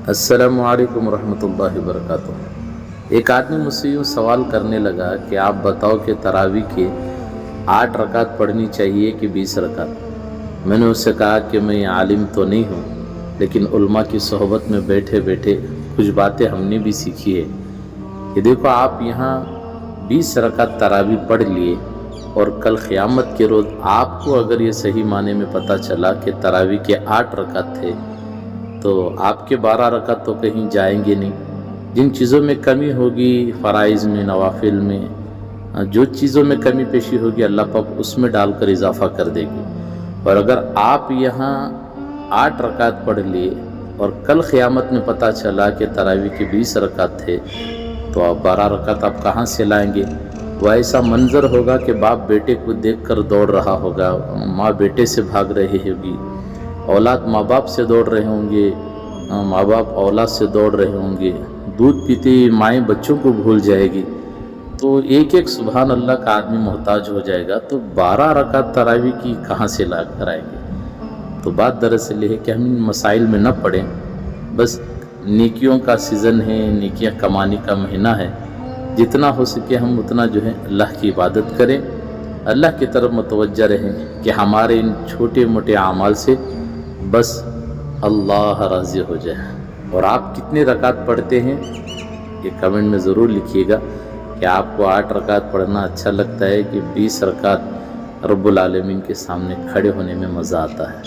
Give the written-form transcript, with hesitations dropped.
السلام علیکم ورحمۃ اللہ وبرکاتہ۔ ایک آدمی مجھ سے یوں سوال کرنے لگا کہ آپ بتاؤ کہ تراویح کے 8 رکعت پڑھنی چاہیے کہ 20 رکعت؟ میں نے اس سے کہا کہ میں عالم تو نہیں ہوں، لیکن علماء کی صحبت میں بیٹھے بیٹھے کچھ باتیں ہم نے بھی سیکھی ہے کہ دیکھو آپ یہاں 20 رکعت تراویح پڑھ لیے اور کل قیامت کے روز آپ کو اگر یہ صحیح معنی میں پتہ چلا کہ تراویح کے 8 رکعت تھے تو آپ کے 12 رکعت تو کہیں جائیں گے نہیں۔ جن چیزوں میں کمی ہوگی فرائض میں، نوافل میں، جو چیزوں میں کمی پیشی ہوگی اللہ پاک اس میں ڈال کر اضافہ کر دے گی۔ اور اگر آپ یہاں 8 رکعت پڑھ لیے اور کل قیامت میں پتہ چلا کہ تراویح کے 20 رکعت تھے تو آپ 12 رکعت آپ کہاں سے لائیں گے؟ وہ ایسا منظر ہوگا کہ باپ بیٹے کو دیکھ کر دوڑ رہا ہوگا، ماں بیٹے سے بھاگ رہی ہوگی، اولاد ماں باپ سے دوڑ رہے ہوں گے، ماں باپ اولاد سے دوڑ رہے ہوں گے، دودھ پیتی مائیں بچوں کو بھول جائے گی، تو ایک ایک سبحان اللہ کا آدمی محتاج ہو جائے گا، تو 12 رکعت تراویح کی کہاں سے لا کر آئیں گے؟ تو بات دراصل یہ ہے کہ ہم ان مسائل میں نہ پڑیں، بس نیکیوں کا سیزن ہے، نیکیاں کمانے کا مہینہ ہے، جتنا ہو سکے ہم اتنا جو ہے اللہ کی عبادت کریں، اللہ کی طرف متوجہ رہیں کہ ہمارے ان چھوٹے موٹے اعمال سے بس اللہ راضی ہو جائے۔ اور آپ کتنے رکعت پڑھتے ہیں یہ کمنٹ میں ضرور لکھیے گا کہ آپ کو 8 رکعت پڑھنا اچھا لگتا ہے کہ 20 رکعت رب العالمین کے سامنے کھڑے ہونے میں مزہ آتا ہے۔